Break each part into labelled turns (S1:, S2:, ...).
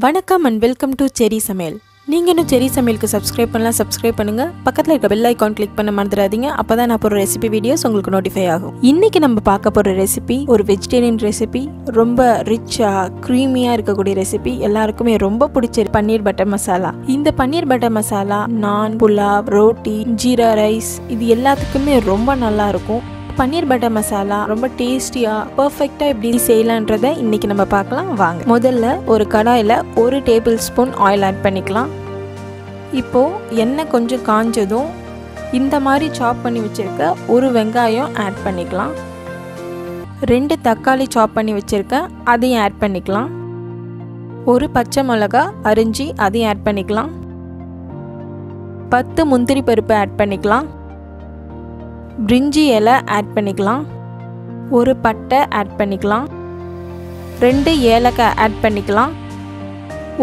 S1: வணக்கம் and welcome to செரி சமையல். நீங்க இன்னும் செரி சமையலுக்கு சப்ஸ்கிரைப் பண்ணலாம், சப்ஸ்கிரைப் பண்ணுங்க. பக்கத்துல இருக்க பெல் ஐகான் கிளிக் பண்ண மறந்துடாதீங்க. அப்பதான் நான் போற ரெசிபி வீடியோஸ் உங்களுக்கு நோட்டிஃபை ஆகும். இன்னைக்கு நம்ம பார்க்க போற ரெசிபி ஒரு வெஜிடேரியன் ரெசிபி. ரொம்ப ரிச்சா க்ரீமியா இருக்கக்கூடிய ரெசிபி. எல்லாருக்குமே ரொம்ப பிடிச்ச பன்னீர் பட்டர் மசாலா. இந்த பன்னீர் பட்டர் மசாலா நான், புலாவ், ரோட்டி, ஜீரா ரைஸ் இது எல்லாத்துக்குமே ரொம்ப நல்லா இருக்கும். பன்னீர் பட்டர் மசாலா ரொம்ப டேஸ்டியா பெர்ஃபெக்ட்டா எப்படி செய்யலான்றதை இன்னைக்கு நம்ம பார்க்கலாம் வாங்க. முதல்ல ஒரு கடாயில 1 டேபிள் ஸ்பூன் ஆயில் ஆட் பண்ணிக்கலாம். இப்போ எண்ணெய் கொஞ்சம் காஞ்சதும் இந்த மாதிரி சாப் பண்ணி வச்சிருக்க ஒரு வெங்காயம் ஆட் பண்ணிக்கலாம். 2 தக்காளி சாப் பண்ணி வச்சிருக்கேன், அதையும் ஆட் பண்ணிக்கலாம். ஒரு பச்சை மிளகாய் அரிஞ்சி அதையும் ஆட் பண்ணிக்கலாம். 10 முந்திரி பருப்பு ஆட் பண்ணிக்கலாம். பிரிஞ்சி இலை ஆட் பண்ணிக்கலாம். ஒரு பட்டை ஆட் பண்ணிக்கலாம். 2 ஏலக்காய் ஆட் பண்ணிக்கலாம்.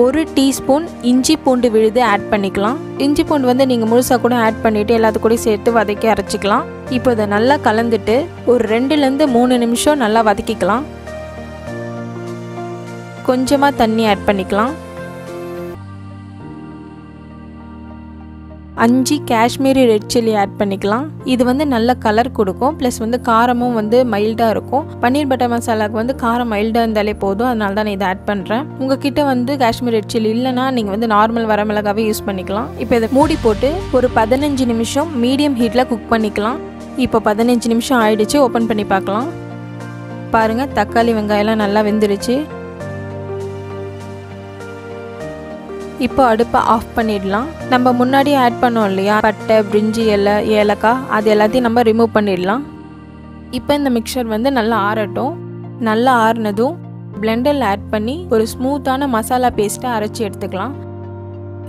S1: 1 டீஸ்பூன் இஞ்சி பூண்டு விழுது ஆட் பண்ணிக்கலாம். இஞ்சி பூண்டு வந்து நீங்கள் முழுசாக கூட ஆட் பண்ணிவிட்டு எல்லாத்துக்கூடயும் சேர்த்து வதக்கி அரைச்சிக்கலாம். இப்போ இதை நல்லா கலந்துட்டு ஒரு 2லேருந்து 3 நிமிஷம் நல்லா வதக்கிக்கலாம். கொஞ்சமாக தண்ணி ஆட் பண்ணிக்கலாம். 5 காஷ்மீரி ரெட் சில்லி ஆட் பண்ணிக்கலாம். இது வந்து நல்ல கலர் கொடுக்கும், ப்ளஸ் வந்து காரமும் வந்து மைல்டாக இருக்கும். பன்னீர் பட்டர் மசாலாவுக்கு வந்து காரம் மைல்டாக இருந்தாலே போதும், அதனால தான் நான் இதை ஆட் பண்ணுறேன். உங்ககிட்ட வந்து காஷ்மீர் ரெட் சில்லி இல்லைனா நீங்கள் வந்து நார்மல் வரமிளகாவே யூஸ் பண்ணிக்கலாம். இப்போ இதை மூடி போட்டு ஒரு 15 நிமிஷம் மீடியம் ஹீட்டில் குக் பண்ணிக்கலாம். இப்போ 15 நிமிஷம் ஆயிடுச்சு. ஓப்பன் பண்ணி பார்க்கலாம். பாருங்கள், தக்காளி வெங்காயம்லாம் நல்லா வெந்துருச்சு. இப்போ அடுப்பை ஆஃப் பண்ணிடலாம். நம்ம முன்னாடி ஆட் பண்ணோம் இல்லையா பட்டை, பிரிஞ்சி இலை, ஏலக்காய், அது எல்லாத்தையும் நம்ம ரிமூவ் பண்ணிடலாம். இப்போ இந்த மிக்சர் வந்து நல்லா ஆறட்டும். நல்லா ஆறுனதும் பிளெண்டரில் ஆட் பண்ணி ஒரு ஸ்மூத்தான மசாலா பேஸ்ட்டை அரைச்சி எடுத்துக்கலாம்.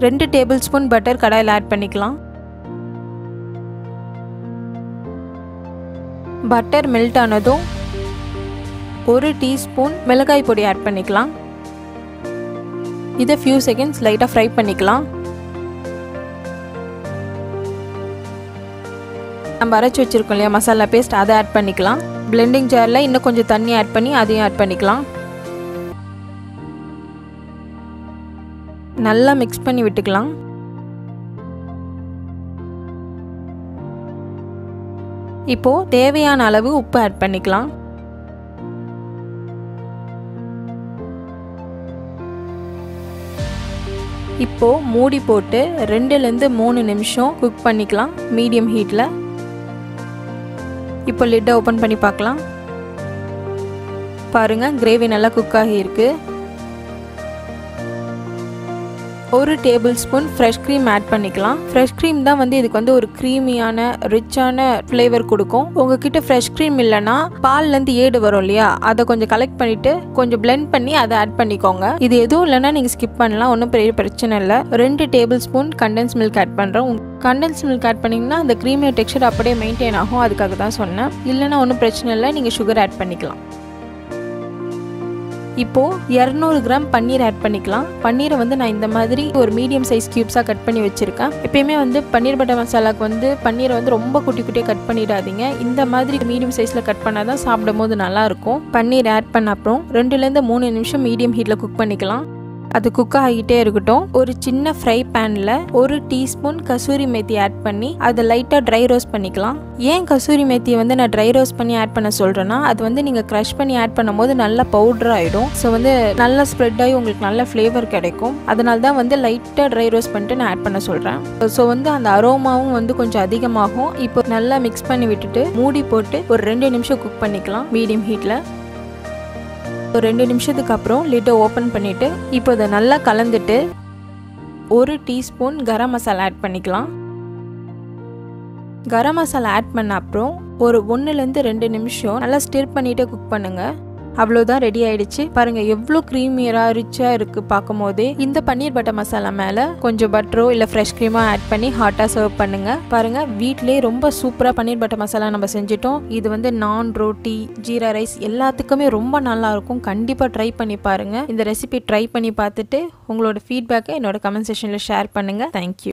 S1: 2 டேபிள் ஸ்பூன் பட்டர் கடாயில் ஆட் பண்ணிக்கலாம். பட்டர் மெல்ட் ஆனதும் 1 டீஸ்பூன் மிளகாய் பொடி ஆட் பண்ணிக்கலாம். இதை ஃபியூ செகண்ட்ஸ் லைட்டாக ஃப்ரை பண்ணிக்கலாம். நம்ம அரைச்சி வச்சுருக்கோம் இல்லையா மசாலா பேஸ்ட், அதை ஆட் பண்ணிக்கலாம். பிளெண்டிங் ஜாரில் இன்னும் கொஞ்சம் தண்ணி ஆட் பண்ணி அதையும் ஆட் பண்ணிக்கலாம். நல்லா மிக்ஸ் பண்ணி விட்டுக்கலாம். இப்போது தேவையான அளவு உப்பு ஆட் பண்ணிக்கலாம். இப்போ மூடி போட்டு 2லேருந்து 3 நிமிஷம் குக் பண்ணிக்கலாம் மீடியம் ஹீட்டில். இப்போ லிட்டை ஓப்பன் பண்ணி பார்க்கலாம். பாருங்கள், கிரேவி நல்லா குக் ஆகியிருக்கு. 1 tablespoon fresh cream add பண்ணிக்கலாம். ஃப்ரெஷ் க்ரீம் தான் வந்து இதுக்கு வந்து ஒரு க்ரீமியான ரிச்சான ஃப்ளேவர் கொடுக்கும். உங்ககிட்ட ஃப்ரெஷ் க்ரீம் இல்லைன்னா பால்லேருந்து ஏடு வரும் இல்லையா, அதை கொஞ்சம் கலெக்ட் பண்ணிவிட்டு கொஞ்சம் பிளெண்ட் பண்ணி அதை ஆட் பண்ணிக்கோங்க. இது எதுவும் இல்லைன்னா நீங்கள் ஸ்கிப் பண்ணலாம், ஒன்றும் பெரிய பிரச்சனை இல்லை. 2 tablespoon condensed milk add பண்ணுறோம். கண்டென்ஸ் மில்க் ஆட் பண்ணிங்கன்னா அந்த க்ரீமிய டெக்ஸ்சர் அப்படியே மெயின்டைன் ஆகும், அதுக்காக தான் சொன்னேன். இல்லைன்னா ஒன்றும் பிரச்சனை இல்லை, நீங்கள் சுகர் ஆட் பண்ணிக்கலாம். இப்போது 200 கிராம் பன்னீர் ஆட் பண்ணிக்கலாம். பன்னீரை வந்து நான் இந்த மாதிரி ஒரு மீடியம் சைஸ் க்யூப்ஸாக கட் பண்ணி வச்சுருக்கேன். எப்பயுமே வந்து பன்னீர் பட்டர் மசாலாவுக்கு வந்து பன்னீரை வந்து ரொம்ப குட்டி குட்டியாக கட் பண்ணிடாதீங்க. இந்த மாதிரி மீடியம் சைஸில் கட் பண்ணால் தான் சாப்பிடும் போது நல்லாயிருக்கும். பன்னீர் ஆட் பண்ண அப்புறம் 2லேருந்து 3 நிமிஷம் மீடியம் ஹீட்டில் குக் பண்ணிக்கலாம். அது குக் ஆகிட்டே இருக்கட்டும். ஒரு சின்ன ஃப்ரை பேனில் 1 டீஸ்பூன் கசூரி மேத்தி ஆட் பண்ணி அதை லைட்டாக ட்ரை ரோஸ்ட் பண்ணிக்கலாம். ஏன் கசூரி மேத்தியை வந்து நான் ட்ரை ரோஸ்ட் பண்ணி ஆட் பண்ண சொல்கிறேன்னா, அது வந்து நீங்கள் க்ரஷ் பண்ணி ஆட் பண்ணும்போது நல்லா பவுடர் ஆகிடும். ஸோ வந்து நல்லா ஸ்ப்ரெட் ஆகி உங்களுக்கு நல்ல ஃப்ளேவர் கிடைக்கும். அதனால தான் வந்து லைட்டாக ட்ரை ரோஸ்ட் பண்ணிட்டு நான் ஆட் பண்ண சொல்கிறேன். ஸோ வந்து அந்த அரோமாவும் வந்து கொஞ்சம் அதிகமாகும். இப்போ நல்லா மிக்ஸ் பண்ணி விட்டுட்டு மூடி போட்டு ஒரு 2 நிமிஷம் குக் பண்ணிக்கலாம் மீடியம் ஹீட்டில். ஒரு 2 நிமிஷத்துக்கு அப்புறம் லிட்டை ஓப்பன் பண்ணிவிட்டு இப்போ இதை நல்லா கலந்துட்டு 1 டீஸ்பூன் கரம் மசாலா ஆட் பண்ணிக்கலாம். கரம் மசாலா ஆட் பண்ண அப்புறம் ஒரு 1லேருந்து 2 நிமிஷம் நல்லா ஸ்டிர் பண்ணிவிட்டு குக் பண்ணுங்கள். அவ்வளோதான், ரெடி ஆயிடுச்சு. பாருங்கள் எவ்வளோ க்ரீமியராக ரிச்சாக இருக்குது பார்க்கும் போதே. இந்த பன்னீர் பட்டர் மசாலா மேலே கொஞ்சம் பட்டரோ இல்லை ஃப்ரெஷ் க்ரீமோ ஆட் பண்ணி ஹாட்டாக சர்வ் பண்ணுங்கள். பாருங்கள், வீட்டிலே ரொம்ப சூப்பராக பன்னீர் பட்டர் மசாலா நம்ம செஞ்சிட்டோம். இது வந்து நான், ரோட்டி, ஜீரா ரைஸ் எல்லாத்துக்குமே ரொம்ப நல்லாயிருக்கும். கண்டிப்பாக ட்ரை பண்ணி பாருங்கள். இந்த ரெசிபி ட்ரை பண்ணி பார்த்துட்டு உங்களோட ஃபீட்பேக்கை என்னோட கமெண்ட் செக்ஷனில் ஷேர் பண்ணுங்கள். தேங்க்யூ.